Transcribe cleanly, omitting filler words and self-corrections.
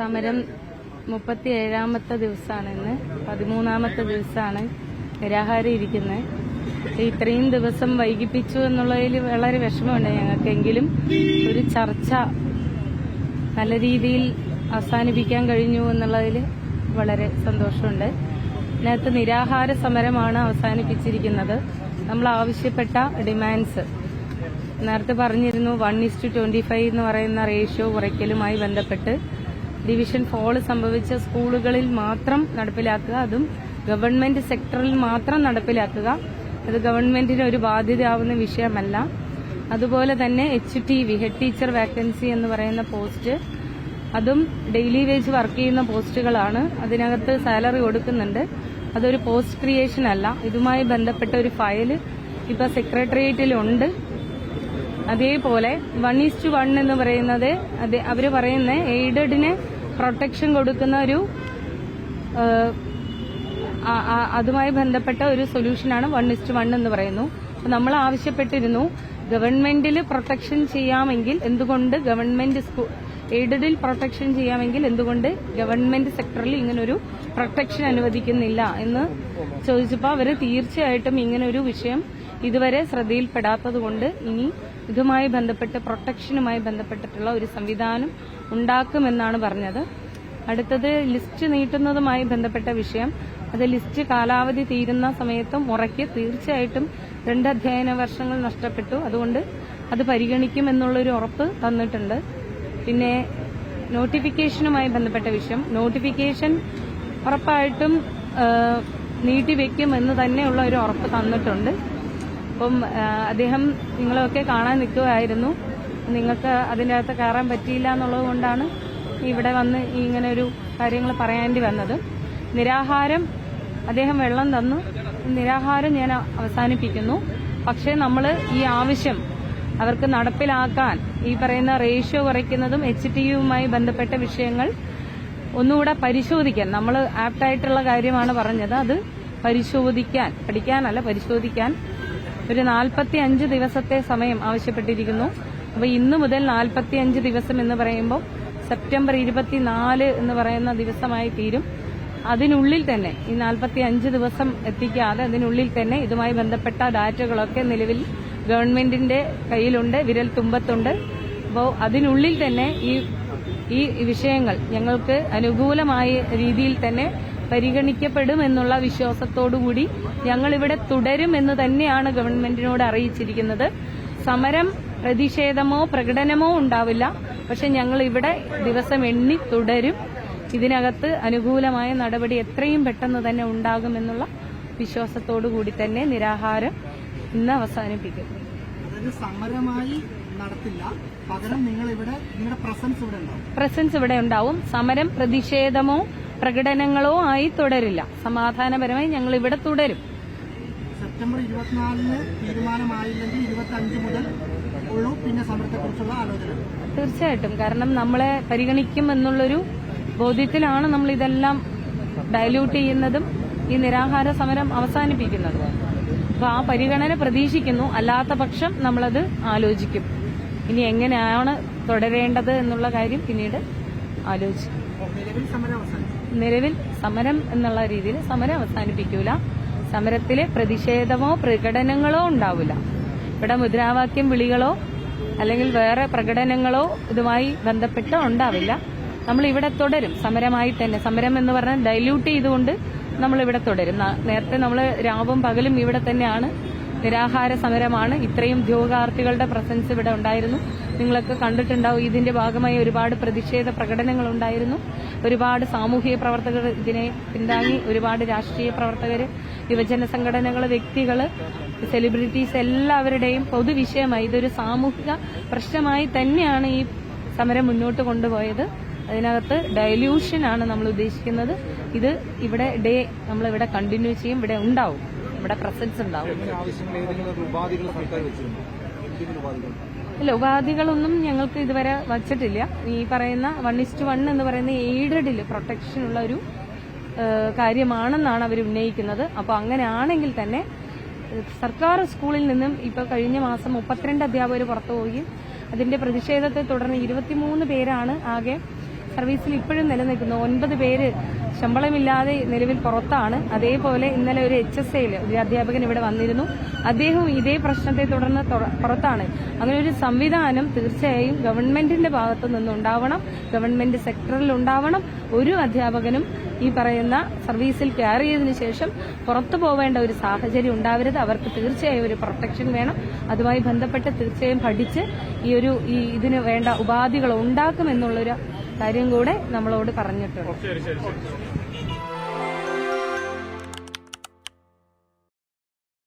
സമരം 37ാമത്തെ ദിവസമാണ് ഇന്ന്. 13ാമത്തെ ദിവസമാണ് നിരാഹാരം ഇരിക്കുന്നത്. ഇത്രയും ദിവസം വൈകിപ്പിച്ചു എന്നുള്ളതിൽ വളരെ വിഷമമുണ്ട് ഞങ്ങൾക്കെങ്കിലും ഒരു ചർച്ച നല്ല രീതിയിൽ അവസാനിപ്പിക്കാൻ കഴിഞ്ഞു എന്നുള്ളതിൽ വളരെ സന്തോഷമുണ്ട്. ഇതിനകത്ത് നിരാഹാര സമരമാണ് അവസാനിപ്പിച്ചിരിക്കുന്നത്. നമ്മൾ ആവശ്യപ്പെട്ട ഡിമാൻഡ്സ് നേരത്തെ പറഞ്ഞിരുന്നു. 1:25 എന്ന് പറയുന്ന റേഷ്യോ കുറയ്ക്കലുമായി ബന്ധപ്പെട്ട് ഡിവിഷൻ ഫോൾ സംഭവിച്ച സ്കൂളുകളിൽ മാത്രം നടപ്പിലാക്കുക, അതും ഗവൺമെന്റ് സെക്ടറിൽ മാത്രം നടപ്പിലാക്കുക. അത് ഗവൺമെന്റിന് ഒരു ബാധ്യതയാവുന്ന വിഷയമല്ല. അതുപോലെ തന്നെ HTV ഹെഡ് ടീച്ചർ വാക്കൻസി എന്ന് പറയുന്ന പോസ്റ്റ്, അതും ഡെയിലി വേജ് വർക്ക് ചെയ്യുന്ന പോസ്റ്റുകളാണ്. അതിനകത്ത് സാലറി കൊടുക്കുന്നുണ്ട്. അതൊരു പോസ്റ്റ് ക്രിയേഷൻ അല്ല. ഇതുമായി ബന്ധപ്പെട്ട ഒരു ഫയല് ഇപ്പൊ സെക്രട്ടേറിയറ്റിലുണ്ട്. അതേപോലെ 1:1 എന്ന് പറയുന്നത് അവര് പറയുന്ന എയ്ഡഡിന് പ്രൊട്ടക്ഷൻ കൊടുക്കുന്ന ഒരു അതുമായി ബന്ധപ്പെട്ട ഒരു സൊല്യൂഷനാണ് 1:1 എന്ന് പറയുന്നു. നമ്മൾ ആവശ്യപ്പെട്ടിരുന്നു ഗവൺമെന്റിൽ പ്രൊട്ടക്ഷൻ ചെയ്യാമെങ്കിൽ എന്തുകൊണ്ട് ഗവൺമെന്റ് എയ്ഡഡിൽ പ്രൊട്ടക്ഷൻ ചെയ്യാമെങ്കിൽ എന്തുകൊണ്ട് ഗവൺമെന്റ് സെക്ടറിൽ ഇങ്ങനൊരു പ്രൊട്ടക്ഷൻ അനുവദിക്കുന്നില്ല എന്ന് ചോദിച്ചപ്പോൾ അവര് തീർച്ചയായിട്ടും ഇങ്ങനൊരു വിഷയം ഇതുവരെ ശ്രദ്ധയിൽപ്പെടാത്തതുകൊണ്ട് ഇനി ഇതുമായി ബന്ധപ്പെട്ട് പ്രൊട്ടക്ഷനുമായി ബന്ധപ്പെട്ടിട്ടുള്ള ഒരു സംവിധാനം ഉണ്ടാക്കുമെന്നാണ് പറഞ്ഞത്. അടുത്തത് ലിസ്റ്റ് നീട്ടുന്നതുമായി ബന്ധപ്പെട്ട വിഷയം. അത് ലിസ്റ്റ് കാലാവധി തീരുന്ന സമയത്തും മുറയ്ക്ക് തീർച്ചയായിട്ടും 2 അധ്യയന വർഷങ്ങൾ നഷ്ടപ്പെട്ടു. അതുകൊണ്ട് അത് പരിഗണിക്കുമെന്നുള്ളൊരു ഉറപ്പ് തന്നിട്ടുണ്ട്. പിന്നെ നോട്ടിഫിക്കേഷനുമായി ബന്ധപ്പെട്ട വിഷയം, നോട്ടിഫിക്കേഷൻ ഉറപ്പായിട്ടും നീട്ടിവെക്കുമെന്ന് തന്നെയുള്ള ഒരു ഉറപ്പ് തന്നിട്ടുണ്ട്. അപ്പം അദ്ദേഹം നിങ്ങളെയൊക്കെ കാണാൻ നിൽക്കുകയായിരുന്നു. നിങ്ങൾക്ക് അതിൻ്റെ അകത്ത് കയറാൻ പറ്റിയില്ല എന്നുള്ളത് കൊണ്ടാണ് ഇവിടെ വന്ന് ഇങ്ങനെ ഒരു കാര്യങ്ങൾ പറയേണ്ടി വന്നത്. നിരാഹാരം അദ്ദേഹം വെള്ളം തന്നു. നിരാഹാരം ഞാൻ അവസാനിപ്പിക്കുന്നു. പക്ഷേ നമ്മൾ ഈ ആവശ്യം അവർക്ക് നടപ്പിലാക്കാൻ ഈ പറയുന്ന റേഷ്യോ കുറയ്ക്കുന്നതും HTVയുമായി ബന്ധപ്പെട്ട വിഷയങ്ങൾ ഒന്നുകൂടെ പരിശോധിക്കാൻ, നമ്മൾ ആപ്റ്റായിട്ടുള്ള കാര്യമാണ് പറഞ്ഞത്, അത് പരിശോധിക്കാൻ, പഠിക്കാനല്ല പരിശോധിക്കാൻ ഒരു 45 ദിവസത്തെ സമയം ആവശ്യപ്പെട്ടിരിക്കുന്നു. അപ്പോൾ ഇന്നു മുതൽ 45 ദിവസം എന്ന് പറയുമ്പോൾ സെപ്റ്റംബർ 24 എന്ന് പറയുന്ന ദിവസമായി തീരും. അതിനുള്ളിൽ തന്നെ ഈ 45 ദിവസം എത്തിക്കാതെ അതിനുള്ളിൽ തന്നെ ഇതുമായി ബന്ധപ്പെട്ട ഡാറ്റകളൊക്കെ നിലവിൽ ഗവൺമെന്റിന്റെ കയ്യിലുണ്ട്, വിരൽ തുമ്പത്തുണ്ട്. അപ്പോൾ അതിനുള്ളിൽ തന്നെ ഈ വിഷയങ്ങൾ ഞങ്ങൾക്ക് അനുകൂലമായ രീതിയിൽ തന്നെ പരിഗണിക്കപ്പെടുമെന്നുള്ള വിശ്വാസത്തോടുകൂടി ഞങ്ങളിവിടെ തുടരുമെന്ന് തന്നെയാണ് ഗവൺമെന്റിനോട് അറിയിച്ചിരിക്കുന്നത്. സമരം, പ്രതിഷേധമോ പ്രകടനമോ ഉണ്ടാവില്ല. പക്ഷെ ഞങ്ങൾ ഇവിടെ ദിവസം എണ്ണി തുടരും. ഇതിനകത്ത് അനുകൂലമായ നടപടി എത്രയും പെട്ടെന്ന് തന്നെ ഉണ്ടാകുമെന്നുള്ള വിശ്വാസത്തോടുകൂടി തന്നെ നിരാഹാരം ഇന്ന് അവസാനിപ്പിക്കും. സമരമായി നടത്തില്ല, പകരം നിങ്ങളുടെ പ്രസൻസ് ഇവിടെ ഉണ്ടാവും. സമരം, പ്രതിഷേധമോ പ്രകടനങ്ങളോ ആയി തുടരില്ല. സമാധാനപരമായി ഞങ്ങൾ ഇവിടെ തുടരും. സെപ്റ്റംബർ 24 തീരുമാനമായില്ലെങ്കിൽ 25 മുതൽ ഉള്ളൂ പിന്നെ സമരത്തെക്കുറിച്ചുള്ള ആലോചന. തീർച്ചയായിട്ടും, കാരണം നമ്മളെ പരിഗണിക്കും എന്നുള്ളൊരു ബോധ്യത്തിലാണ് നമ്മൾ ഇതെല്ലാം ഡയല്യൂട്ട് ചെയ്യുന്നതും ഈ നിരാഹാര സമരം അവസാനിപ്പിക്കുന്നതും. അപ്പൊ ആ പരിഗണന പ്രതീക്ഷിക്കുന്നു. അല്ലാത്ത പക്ഷം നമ്മളത് ആലോചിക്കും. ഇനി എങ്ങനെയാണ് തുടരേണ്ടത് എന്നുള്ള കാര്യം പിന്നീട് ആലോചിക്കും. നിലവിൽ സമരം എന്നുള്ള രീതിയിൽ സമരം അവസാനിപ്പിക്കൂല. സമരത്തിലെ പ്രതിഷേധമോ പ്രകടനങ്ങളോ ഉണ്ടാവില്ല. ഇവിടെ മുദ്രാവാക്യം വിളികളോ അല്ലെങ്കിൽ വേറെ പ്രകടനങ്ങളോ ഇതുമായി ബന്ധപ്പെട്ട് ഉണ്ടാവില്ല. നമ്മൾ ഇവിടെ തുടരും സമരമായി തന്നെ. സമരം എന്ന് പറഞ്ഞാൽ ഡൈല്യൂട്ട് ചെയ്തുകൊണ്ട് നമ്മളിവിടെ തുടരും. നേരത്തെ നമ്മൾ രാവും പകലും ഇവിടെ തന്നെയാണ്. നിരാഹാര സമരമാണ്. ഇത്രയും ഉദ്യോഗാർത്ഥികളുടെ പ്രസൻസ് ഇവിടെ ഉണ്ടായിരുന്നു. നിങ്ങളൊക്കെ കണ്ടിട്ടുണ്ടാവും. ഇതിന്റെ ഭാഗമായി ഒരുപാട് പ്രതിഷേധ പ്രകടനങ്ങൾ ഉണ്ടായിരുന്നു. ഒരുപാട് സാമൂഹിക പ്രവർത്തകർ ഇതിനെ പിന്താങ്ങി, ഒരുപാട് രാഷ്ട്രീയ പ്രവർത്തകർ, യുവജന സംഘടനകൾ, വ്യക്തികൾ, സെലിബ്രിറ്റീസ് എല്ലാവരുടെയും പൊതുവിഷയമായി ഇതൊരു സാമൂഹിക പ്രശ്നമായി തന്നെയാണ് ഈ സമരം മുന്നോട്ട് കൊണ്ടുപോയത്. അതിനകത്ത് ഡയല്യൂഷനാണ് നമ്മൾ ഉദ്ദേശിക്കുന്നത്. ഇത് ഇവിടെ നമ്മളിവിടെ കണ്ടിന്യൂ ചെയ്യും. ഇവിടെ ഉണ്ടാവും, ഇവിടെ പ്രസൻസ് ഉണ്ടാവും. ഇല്ല, ഉപാധികളൊന്നും ഞങ്ങൾക്ക് ഇതുവരെ വച്ചിട്ടില്ല. ഈ പറയുന്ന 1:1 എന്ന് പറയുന്ന എയ്ഡഡിൽ പ്രൊട്ടക്ഷനുള്ള ഒരു കാര്യമാണെന്നാണ് അവർ ഉന്നയിക്കുന്നത്. അപ്പോൾ അങ്ങനെയാണെങ്കിൽ തന്നെ സർക്കാർ സ്കൂളിൽ നിന്നും ഇപ്പോൾ കഴിഞ്ഞ മാസം 32 അധ്യാപകർ പുറത്തുപോവുകയും അതിന്റെ പ്രതിഷേധത്തെ തുടർന്ന് 23 പേരാണ് ആകെ സർവീസിൽ ഇപ്പോഴും നിലനിൽക്കുന്നു. 9 പേര് ശമ്പളമില്ലാതെ നിലവിൽ പുറത്താണ്. അതേപോലെ ഇന്നലെ ഒരു HSAയിൽ ഒരു അധ്യാപകൻ ഇവിടെ വന്നിരുന്നു. അദ്ദേഹം ഇതേ പ്രശ്നത്തെ തുടർന്ന് പുറത്താണ്. അങ്ങനെ ഒരു സംവിധാനം തീർച്ചയായും ഗവൺമെന്റിന്റെ ഭാഗത്തു നിന്നുണ്ടാവണം, ഗവൺമെന്റ് സെക്ടറിൽ ഉണ്ടാവണം. ഒരു അധ്യാപകനും ഈ പറയുന്ന സർവീസിൽ കയറിയതിനു ശേഷം പുറത്തു പോവേണ്ട ഒരു സാഹചര്യം ഉണ്ടാവരുത്. അവർക്ക് തീർച്ചയായും ഒരു പ്രൊട്ടക്ഷൻ വേണം. അതുമായി ബന്ധപ്പെട്ട് തീർച്ചയായും പഠിച്ച് ഇതിന് വേണ്ട ഉപാധികൾ ഉണ്ടാക്കുമെന്നുള്ളൊരു കാര്യം കൂടെ നമ്മളോട് പറഞ്ഞിട്ടുണ്ട്.